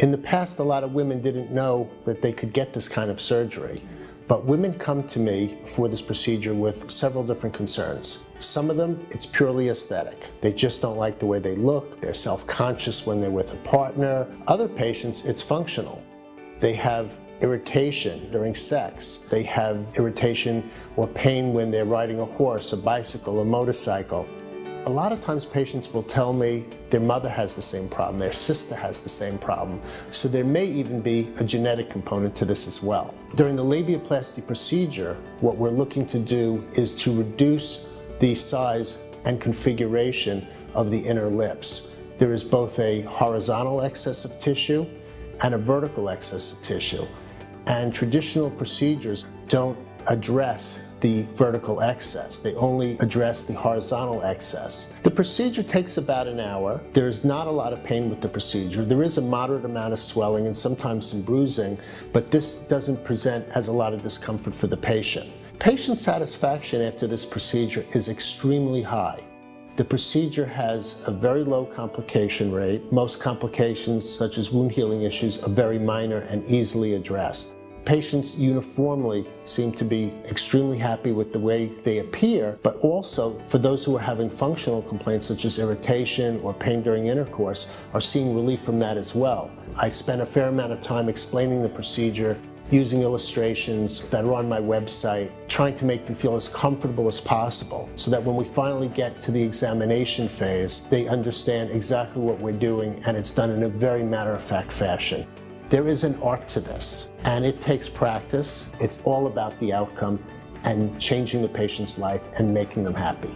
In the past, a lot of women didn't know that they could get this kind of surgery, but women come to me for this procedure with several different concerns. Some of them, it's purely aesthetic. They just don't like the way they look. They're self-conscious when they're with a partner. Other patients, it's functional. They have irritation during sex. They have irritation or pain when they're riding a horse, a bicycle, a motorcycle. A lot of times patients will tell me their mother has the same problem, their sister has the same problem, so there may even be a genetic component to this as well. During the labiaplasty procedure, what we're looking to do is to reduce the size and configuration of the inner lips. There is both a horizontal excess of tissue and a vertical excess of tissue, and traditional procedures don't address the vertical excess. They only address the horizontal excess. The procedure takes about an hour. There is not a lot of pain with the procedure. There is a moderate amount of swelling and sometimes some bruising, but this doesn't present as a lot of discomfort for the patient. Patient satisfaction after this procedure is extremely high. The procedure has a very low complication rate. Most complications, such as wound healing issues, are very minor and easily addressed. Patients uniformly seem to be extremely happy with the way they appear, but also for those who are having functional complaints such as irritation or pain during intercourse are seeing relief from that as well. I spent a fair amount of time explaining the procedure, using illustrations that are on my website, trying to make them feel as comfortable as possible so that when we finally get to the examination phase, they understand exactly what we're doing and it's done in a very matter-of-fact fashion. There is an art to this, and it takes practice. It's all about the outcome and changing the patient's life and making them happy.